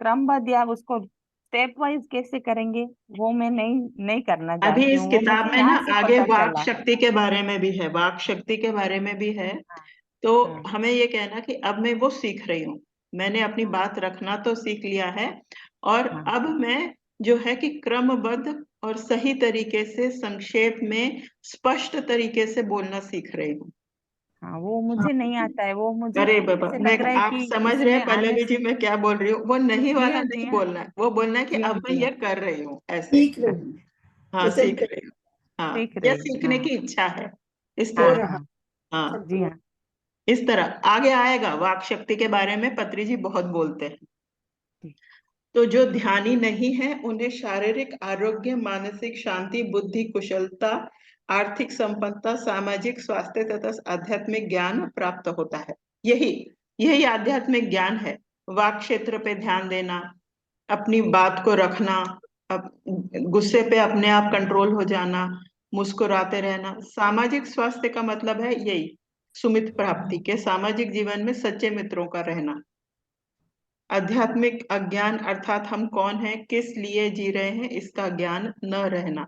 क्रमबद्ध या उसको स्टेप वाइज कैसे करेंगे, वो मैं नहीं करना अभी जानती इस हूँ, वो किताब मुझे में ना यहाँ से आगे पता वाक चला। शक्ति के बारे में भी है, वाक शक्ति के बारे में भी है। हाँ तो हाँ हमें ये कहना कि अब मैं वो सीख रही हूँ, मैंने अपनी हाँ बात रखना तो सीख लिया है, और हाँ अब मैं जो है कि क्रमबद्ध और सही तरीके से, संक्षेप में, स्पष्ट तरीके से बोलना सीख रही हूँ। हाँ, वो मुझे नहीं आता है, वो मुझे अरे बाबा, ऐसे मैं, लग रहा है आप कि समझ रहे इसमें हैं आने पल्लवी जी से। मैं क्या बोल रही हूँ? वो नहीं जी वाला हाँ जी नहीं हाँ बोलना है, वो बोलना है कि जी हाँ अब मैं जी हाँ। ये कर रही हूँ ऐसे। सीख रही हूँ, हाँ, प्रेजेंट सीख कर, रही हूँ। हाँ, सीख या रही हूँ सीखने हाँ। की इच्छा है, इस हो हाँ तरह। रहा, हाँ सब हाँ, जी हो हाँ इस तरह आगे आएगा। वाक शक्ति के बारे में पत्री जी बहुत बोलते हैं। जी तो जो ध्यानी नहीं है उन्हें शारीरिक आरोग्य, मानसिक शांति, बुद्धि कुशलता, आर्थिक संपन्नता, सामाजिक स्वास्थ्य तथा आध्यात्मिक ज्ञान प्राप्त होता है। यही यही आध्यात्मिक ज्ञान है। वाक क्षेत्र पे ध्यान देना, अपनी बात को रखना, अप, गुस्से पे अपने आप कंट्रोल हो जाना, मुस्कुराते रहना। सामाजिक स्वास्थ्य का मतलब है यही, सुमित प्राप्ति के, सामाजिक जीवन में सच्चे मित्रों का रहना। आध्यात्मिक अज्ञान अर्थात हम कौन हैं, किस लिए जी रहे हैं, इसका ज्ञान न रहना,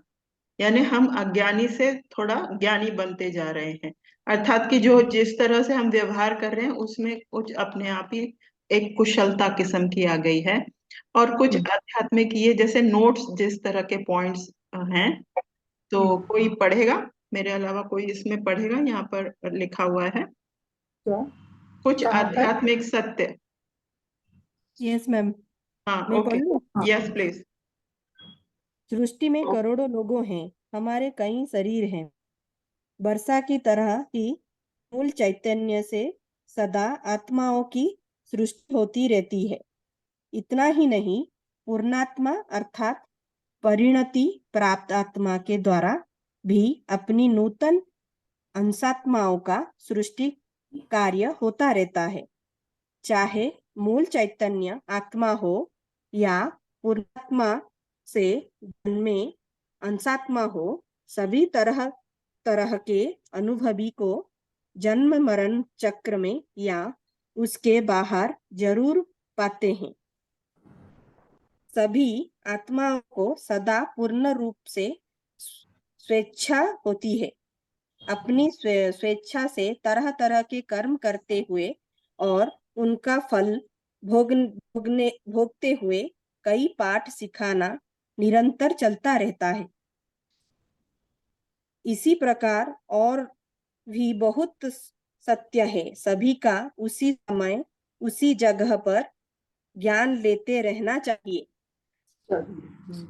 यानी हम अज्ञानी से थोड़ा ज्ञानी बनते जा रहे हैं। अर्थात कि जो जिस तरह से हम व्यवहार कर रहे हैं उसमें कुछ अपने आप ही एक कुशलता किस्म की आ गई है। और कुछ आध्यात्मिक ये जैसे नोट्स, जिस तरह के पॉइंट्स हैं, तो कोई पढ़ेगा मेरे अलावा, कोई इसमें पढ़ेगा? यहाँ पर लिखा हुआ है क्या, कुछ कहाँ पर? आध्यात्मिक सत्य। यस मैम, हाँ, मैं ओके, पढ़ लूँ। हाँ यस प्लीज। सृष्टि में करोड़ों लोगों हैं, हमारे कई शरीर हैं। वर्षा की तरह ही मूल चैतन्य से सदा आत्माओं की सृष्टि होती रहती है। इतना ही नहीं, पूर्णात्मा अर्थात परिणति प्राप्त आत्मा के द्वारा भी अपनी नूतन अंशात्माओं का सृष्टि कार्य होता रहता है। चाहे मूल चैतन्य आत्मा हो या पूर्णात्मा से जन्मे अंशात्मा हो, सभी तरह तरह के अनुभवी को जन्म मरण चक्र में या उसके बाहर जरूर पाते हैं। सभी आत्माओं को सदा पूर्ण रूप से स्वेच्छा होती है, अपनी स्वेच्छा से तरह तरह के कर्म करते हुए और उनका फल भोगते हुए कई पाठ सिखाना निरंतर चलता रहता है। इसी प्रकार और भी बहुत सत्य है, सभी का उसी समय उसी जगह पर ज्ञान लेते रहना चाहिए। चलिए।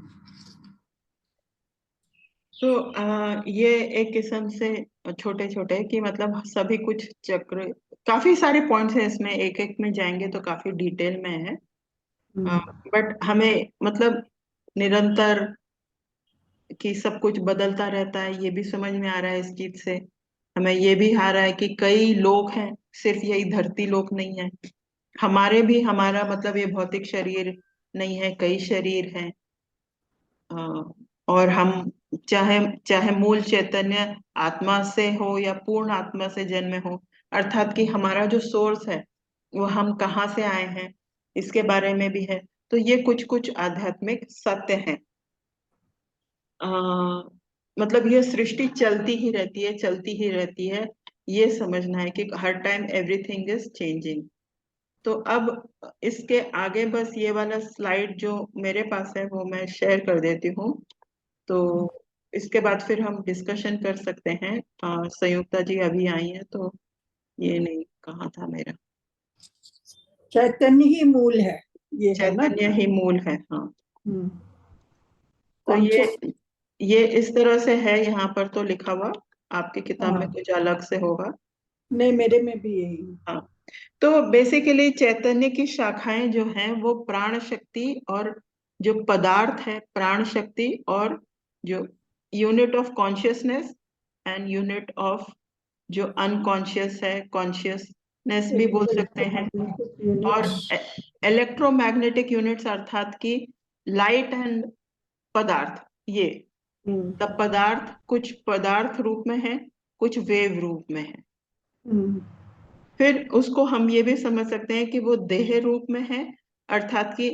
तो ये एक किस्म से छोटे छोटे कि मतलब सभी कुछ चक्र, काफी सारे पॉइंट्स हैं इसमें, एक एक में जाएंगे तो काफी डिटेल में है। बट हमें मतलब निरंतर कि सब कुछ बदलता रहता है ये भी समझ में आ रहा है इस चीज से। हमें ये भी आ रहा है कि कई लोग हैं, सिर्फ यही धरती लोक नहीं है, हमारे भी, हमारा मतलब ये भौतिक शरीर नहीं है, कई शरीर हैं। और हम चाहे चाहे मूल चैतन्य आत्मा से हो या पूर्ण आत्मा से जन्मे हो, अर्थात कि हमारा जो सोर्स है वो हम कहाँ से आए हैं इसके बारे में भी है। तो ये कुछ कुछ आध्यात्मिक सत्य हैं। आ, मतलब ये सृष्टि चलती ही रहती है, चलती ही रहती है, ये समझना है कि हर टाइम एवरीथिंग इज चेंजिंग। तो अब इसके आगे बस ये वाला स्लाइड जो मेरे पास है वो मैं शेयर कर देती हूँ। तो इसके बाद फिर हम डिस्कशन कर सकते हैं। संयुक्ता जी अभी आई है तो ये नहीं कहा था मेरा। चैतन्य ही मूल है, ये है ना। चैतन्य ही मूल है, हाँ। तो कॉन्शियस। ये इस तरह से है, यहाँ पर तो लिखा हुआ, आपकी किताब में हाँ, कुछ अलग से होगा। नहीं मेरे में भी यही है। हाँ, तो बेसिकली चैतन्य की शाखाएं जो हैं वो प्राण शक्ति और जो पदार्थ है प्राण शक्ति, और जो unit of consciousness and unit of जो अनकॉन्शियस है, कॉन्शियसनेस भी बोल सकते हैं, और यूनिट्स। इलेक्ट्रोमैग्नेटिक यूनिट्स अर्थात की लाइट एंड पदार्थ, ये तब पदार्थ कुछ पदार्थ रूप में है, कुछ वेव रूप में है। फिर उसको हम ये भी समझ सकते हैं कि वो देह रूप में है, अर्थात कि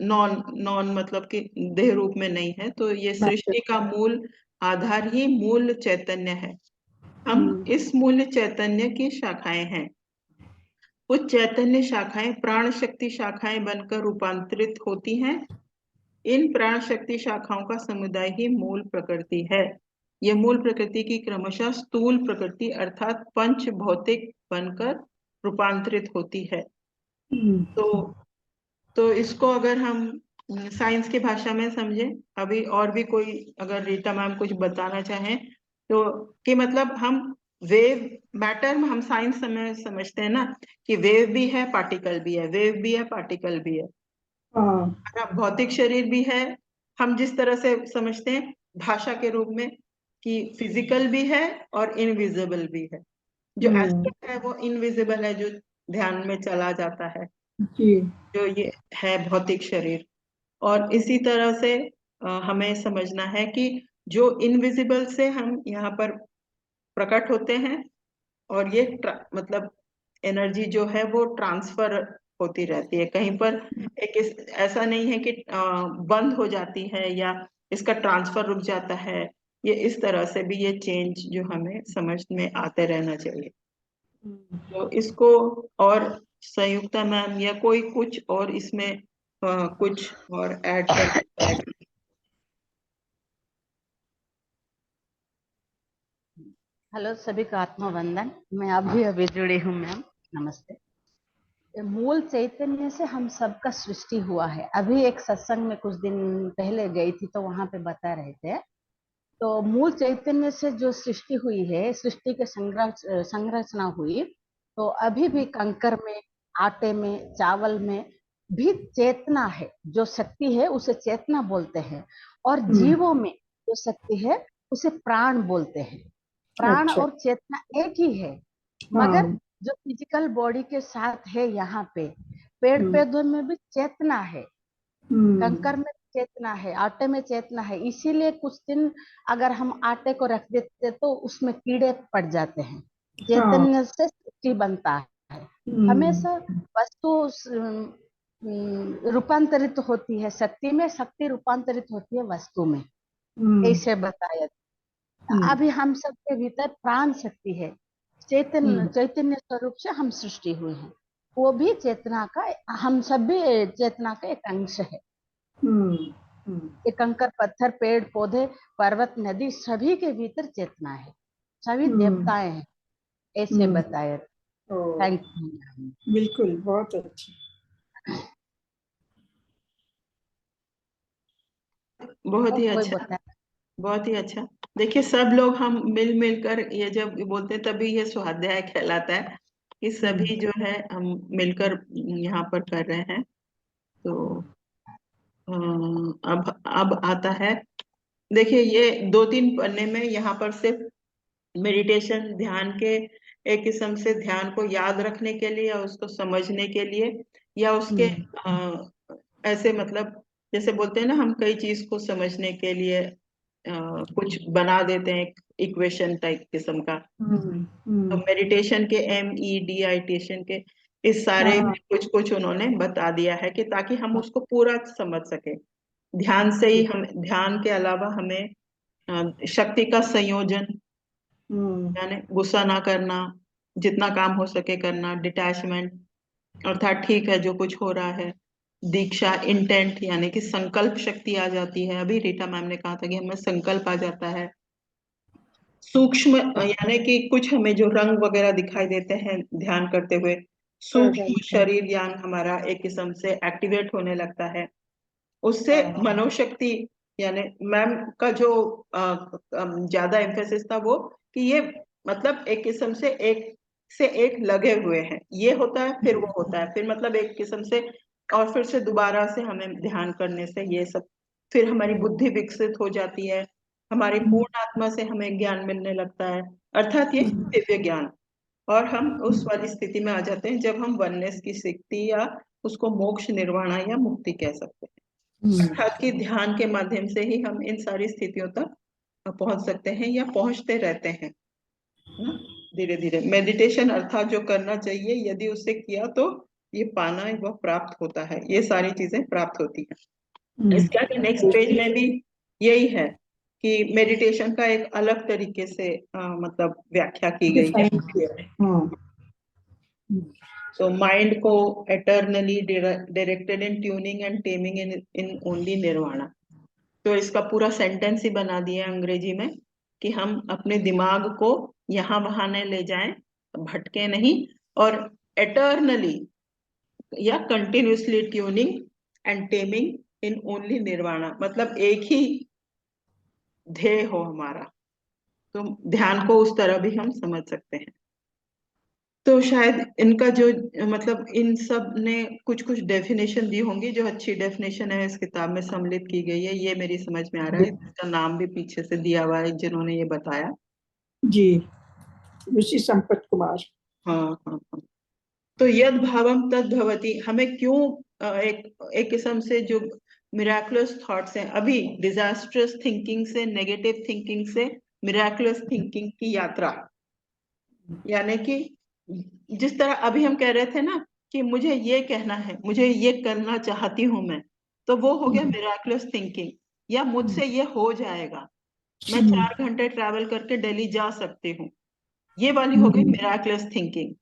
नॉन नॉन मतलब कि देह रूप में नहीं है। तो ये सृष्टि का मूल आधार ही मूल चैतन्य है। हम इस मूल चैतन्य की शाखाएं हैं। कुछ चैतन्य शाखाएं प्राण शक्ति शाखाएं बनकर रूपांतरित होती हैं। इन प्राण शक्ति शाखाओं का समुदाय ही मूल प्रकृति है। यह मूल प्रकृति की क्रमशः स्थूल प्रकृति अर्थात पंच भौतिक बनकर रूपांतरित होती है। तो तो इसको अगर हम साइंस की भाषा में समझें, अभी और भी कोई अगर रीटा मैम कुछ बताना चाहें तो, कि मतलब हम वेव मैटर में हम साइंस समझते हैं ना कि वेव भी है पार्टिकल भी है, वेव भी है पार्टिकल भी है, हमारा भौतिक शरीर भी है। हम जिस तरह से समझते हैं भाषा के रूप में कि फिजिकल भी है और इनविजिबल भी है। जो एस्पेक्ट है वो इनविजिबल है, जो ध्यान में चला जाता है, जी। जो ये है भौतिक शरीर। और इसी तरह से हमें समझना है कि जो इनविजिबल से हम यहाँ पर प्रकट होते हैं, और ये मतलब एनर्जी जो है वो ट्रांसफर होती रहती है कहीं पर। ऐसा नहीं है कि बंद हो जाती है या इसका ट्रांसफर रुक जाता है। ये इस तरह से भी ये चेंज जो हमें समझ में आते रहना चाहिए। तो इसको और संयुक्ता मैम या कोई कुछ और इसमें कुछ और ऐड कर सकता है? हेलो सभी का आत्मा वंदन। मैं अभी जुड़ी हूँ मैम, नमस्ते। मूल चैतन्य से हम सबका सृष्टि हुआ है। अभी एक सत्संग में कुछ दिन पहले गई थी तो वहां पे बता रहे थे, तो मूल चैतन्य से जो सृष्टि हुई है, सृष्टि के संरचना हुई, तो अभी भी कंकर में, आटे में, चावल में भी चेतना है। जो शक्ति है उसे चेतना बोलते हैं, और जीवों में जो शक्ति है उसे प्राण बोलते हैं। प्राण अच्छा। और चेतना एक ही है, मगर जो फिजिकल बॉडी के साथ है यहाँ पे, पेड़ पौधों में भी चेतना है, कंकर में चेतना है, आटे में चेतना है। इसीलिए कुछ दिन अगर हम आटे को रख देते तो उसमें कीड़े पड़ जाते हैं। चैतन्य से सृष्टि बनता है। हमेशा वस्तु रूपांतरित होती है शक्ति में, शक्ति रूपांतरित होती है वस्तु में, ऐसे बताया। अभी हम सबके भीतर प्राण शक्ति है, चैतन्य चैतन्य स्वरूप से हम सृष्टि हुए हैं। वो भी चेतना का, हम सब भी चेतना का एक अंश है। ये कंकर पत्थर पेड़ पौधे पर्वत नदी सभी के भीतर चेतना है, सभी देवताएं हैं, ऐसे बताया। Thank you. बिल्कुल, बहुत अच्छा। बहुत ही कोई अच्छा, बताया। बहुत ही अच्छा। देखिए सब लोग हम मिल मिलकर ये जब बोलते हैं तभी ये स्वाध्याय कहलाता है कि सभी जो है हम मिलकर यहाँ पर कर रहे हैं। तो अब आता है, देखिए ये 2-3 पन्ने में यहाँ पर सिर्फ मेडिटेशन ध्यान के एक किस्म से ध्यान को याद रखने के लिए या उसको समझने के लिए या उसके ऐसे मतलब जैसे बोलते हैं ना हम कई चीज को समझने के लिए कुछ बना देते हैं इक्वेशन टाइप किस्म का। तो मेडिटेशन के MEDITation के इस सारे में कुछ कुछ उन्होंने बता दिया है कि ताकि हम उसको पूरा समझ सके। ध्यान से ही हम ध्यान के अलावा हमें शक्ति का संयोजन, यानी गुस्सा ना करना, जितना काम हो सके करना, डिटैचमेंट अर्थात ठीक है जो कुछ हो रहा है, दीक्षा इंटेंट यानी कि संकल्प शक्ति आ जाती है। अभी रीटा मैम ने कहा था कि हमें संकल्प आ जाता है। सूक्ष्म यानी कि कुछ हमें जो रंग वगैरह दिखाई देते हैं ध्यान करते हुए, सूक्ष्म शरीर ज्ञान हमारा एक किस्म से एक्टिवेट होने लगता है। उससे मनोशक्ति यानी मैम का जो ज्यादा एम्फेसिस था वो कि ये मतलब एक किस्म से एक लगे हुए हैं, ये होता है फिर वो होता है, फिर मतलब एक किस्म से और फिर से दोबारा से हमें ध्यान करने से ये सब फिर हमारी बुद्धि विकसित हो जाती है, हमारी पूर्ण आत्मा से हमें ज्ञान मिलने लगता है, अर्थात ये दिव्य ज्ञान। और हम उस वाली स्थिति में आ जाते हैं जब हम वननेस की स्थिति या उसको मोक्ष निर्वाण या मुक्ति कह सकते हैं। अर्थात कि ध्यान के माध्यम से ही हम इन सारी स्थितियों तक पहुंच सकते हैं या पहुंचते रहते हैं ना धीरे धीरे। मेडिटेशन अर्थात जो करना चाहिए यदि उसे किया तो ये पाना वह प्राप्त होता है, ये सारी चीजें प्राप्त होती हैं। इसके आगे नेक्स्ट पेज में भी यही है कि मेडिटेशन का एक अलग तरीके से मतलब व्याख्या की गई है। तो माइंड को eternally directed in tuning and taming in only nirvana. तो इसका पूरा सेंटेंस ही बना दिया अंग्रेजी में कि हम अपने दिमाग को यहाँ वहां न ले जाएं, भटके नहीं, और एटर्नली या continuously tuning and taming in only nirvana, मतलब एक ही ध्येय हो हमारा। तो ध्यान को उस तरह भी हम समझ सकते हैं। तो शायद इनका जो मतलब इन सब ने कुछ कुछ डेफिनेशन दी होंगी, जो अच्छी डेफिनेशन है इस किताब में सम्मिलित की गई है, ये मेरी समझ में आ रहा है। इसका नाम भी पीछे से दिया हुआ है जिन्होंने ये बताया जी, ऋषि संपत कुमार। हाँ हाँ हाँ। तो यद भावम तद भवति, हमें क्यों एक किस्म से जो मिराकुलस थॉट्स हैं, अभी डिजास्ट्रस थिंकिंग से, नेगेटिव थिंकिंग से मिराकुलस थिंकिंग की यात्रा, यानी कि जिस तरह अभी हम कह रहे थे ना कि मुझे ये कहना है, मुझे ये करना चाहती हूं मैं, तो वो हो गया मिराकुलस थिंकिंग, या मुझसे ये हो जाएगा, मैं 4 घंटे ट्रैवल करके दिल्ली जा सकती हूँ, ये वाली हो गई मिराकुलस थिंकिंग।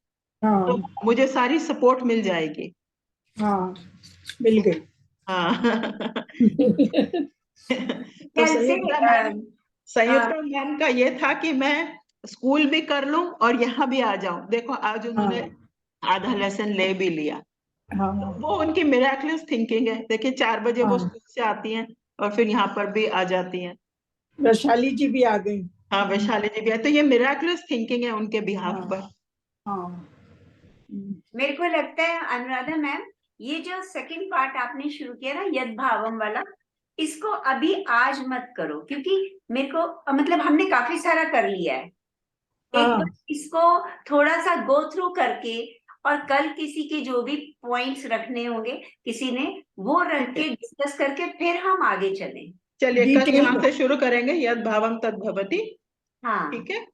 तो मुझे सारी सपोर्ट मिल जाएगी। हाँ, मिल गई। हाँ तो संयुक्ता मैम का ये था कि मैं स्कूल भी कर लूं और यहाँ भी आ जाऊं। देखो आज उन्होंने आधा लेसन ले भी लिया। तो वो उनकी मिराकुलस थिंकिंग है। देखिए 4 बजे वो स्कूल से आती हैं और फिर यहाँ पर भी आ जाती हैं। वैशाली जी भी आ गई। हाँ वैशाली जी भी है। तो ये मिराकुलस थिंकिंग है उनके बिहाफ पर। मेरे को लगता है अनुराधा मैम, ये जो सेकंड पार्ट आपने शुरू किया ना यद भावम वाला, इसको अभी आज मत करो, क्योंकि मेरे को मतलब हमने काफी सारा कर लिया है। एक बार इसको थोड़ा सा गो थ्रू करके और कल किसी के जो भी पॉइंट्स रखने होंगे किसी ने, वो रख के डिस्कस करके फिर हम आगे चलें। चलिए कल यहाँ से शुरू करेंगे यद भावम तद भवति। हाँ ठीक है।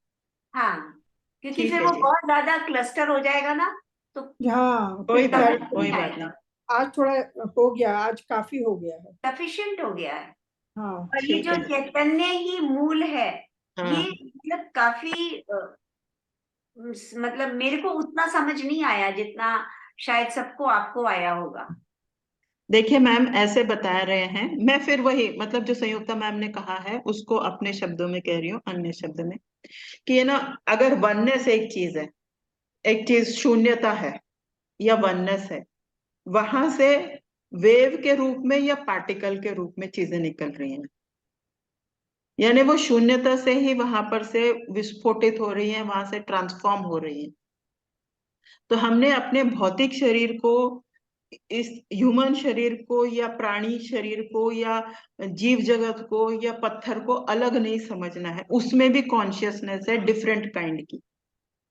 हाँ, क्योंकि फिर वो बहुत ज्यादा क्लस्टर हो जाएगा ना, तो हाँ कोई बात नहीं। आज थोड़ा हो गया, आज काफी हो गया है, सफिशिएंट हो गया है। हाँ। और ये जो चैतन्य ही मूल है, ये मतलब काफी मतलब मेरे को उतना समझ नहीं आया जितना शायद सबको आपको आया होगा। देखिए मैम ऐसे बता रहे हैं, मैं फिर वही मतलब जो संयुक्ता मैम ने कहा है उसको अपने शब्दों में कह रही हूँ, अन्य शब्द में, कि ये ना अगर वननेस एक चीज है, एक चीज शून्यता है या वननेस है, वहां से वेव के रूप में या पार्टिकल के रूप में चीजें निकल रही हैं। यानी वो शून्यता से ही वहां पर से विस्फोटित हो रही है, वहां से ट्रांसफॉर्म हो रही है। तो हमने अपने भौतिक शरीर को, इस ह्यूमन शरीर को या प्राणी शरीर को या जीव जगत को या पत्थर को अलग नहीं समझना है। उसमें भी कॉन्शियसनेस है डिफरेंट काइंड की।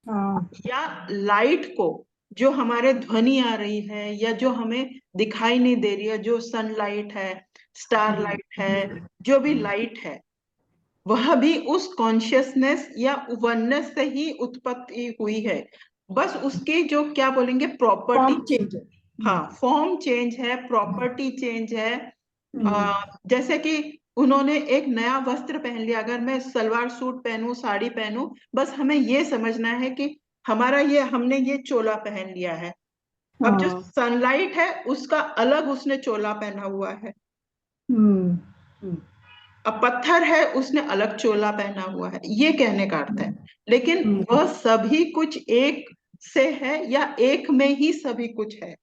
हाँ या लाइट को, जो हमारे ध्वनि आ रही है या जो हमें दिखाई नहीं दे रही है, जो सनलाइट है, स्टार लाइट है, जो भी लाइट है, वह भी उस कॉन्शियसनेस या वननेस से ही उत्पत्ति हुई है। बस उसकी जो क्या बोलेंगे प्रॉपर्टी, फॉर्म चेंज। हाँ फॉर्म चेंज है, प्रॉपर्टी चेंज है। जैसे कि उन्होंने एक नया वस्त्र पहन लिया, अगर मैं सलवार सूट पहनूं, साड़ी पहनूं, बस हमें ये समझना है कि हमारा ये, हमने ये चोला पहन लिया है। अब जो हाँ सनलाइट है उसका अलग उसने चोला पहना हुआ है। हम्म अब पत्थर है, उसने अलग चोला पहना हुआ है, ये कहने का अर्थ है। लेकिन वह सभी कुछ एक से है या एक में ही सभी कुछ है।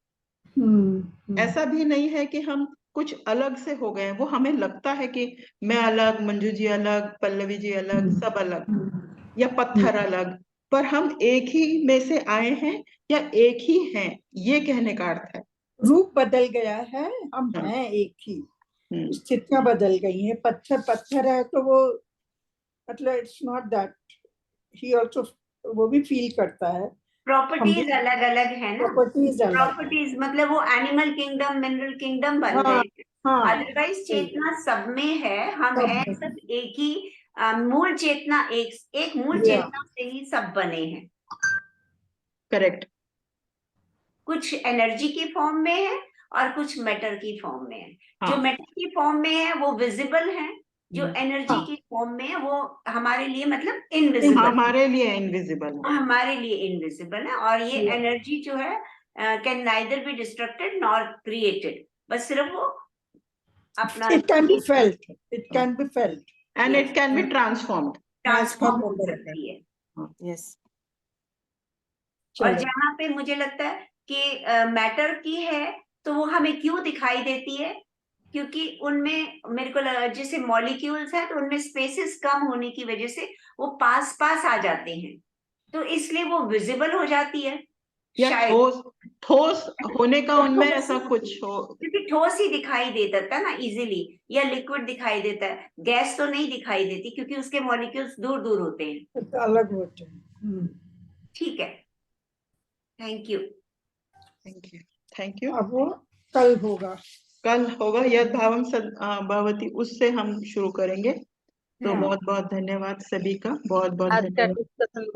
ऐसा भी नहीं है कि हम कुछ अलग से हो गए। वो हमें लगता है कि मैं अलग, मंजू जी अलग, पल्लवी जी अलग, सब अलग या पत्थर अलग, पर हम एक ही में से आए हैं या एक ही हैं, ये कहने का अर्थ है। रूप बदल गया है, हम हाँ। हैं एक ही, हम्म। स्थितियां बदल गई हैं। पत्थर पत्थर है तो वो मतलब it's not that he also, वो भी फील करता है। हम भी प्रॉपर्टीज अलग अलग है ना। प्रॉपर्टीज अलग है। प्रॉपर्टीज मतलब वो एनिमल किंगडम, मिनरल किंगडम बन हाँ गए। हाँ अदरवाइज चेतना सब में है, हम सब हैं में। सब एक ही। मूल चेतना एक मूल या चेतना से ही सब बने हैं। करेक्ट। कुछ एनर्जी की फॉर्म में है और कुछ मैटर की फॉर्म में है। जो हाँ मैटर की फॉर्म में है वो विजिबल है, जो एनर्जी हाँ की फॉर्म में है वो हमारे लिए मतलब इनविजिबल, हमारे लिए इनविजिबल है। हमारे लिए इनविजिबल है। और ये या एनर्जी जो है can neither be distracted nor created, बस सिर्फ वो अपना it can be felt, it can be felt, and it can be transformed. Transform transform हो होकर। सकती है। यस। और चलो जहां पे मुझे लगता है कि मैटर की है तो वो हमें क्यों दिखाई देती है, क्योंकि उनमें मेरे को जैसे मॉलिक्यूल्स है तो उनमें स्पेसेस कम होने की वजह से वो पास पास आ जाते हैं, तो इसलिए वो विजिबल हो जाती है या शायद। ठोस, ठोस होने का उनमें ठोस ऐसा कुछ हो। क्योंकि ठोस ही दिखाई देता था ना इजीली, या लिक्विड दिखाई देता है, गैस तो नहीं दिखाई देती क्योंकि उसके मॉलिक्यूल्स दूर दूर होते हैं। तो अलग होते हैं। ठीक है, thank you. Thank you. Thank you. अब वो कल होगा। कल होगा यद भावम सद भवति, उससे हम शुरू करेंगे। तो हाँ। बहुत बहुत धन्यवाद सभी का, बहुत बहुत आज का धन्यवाद। डिस्कशन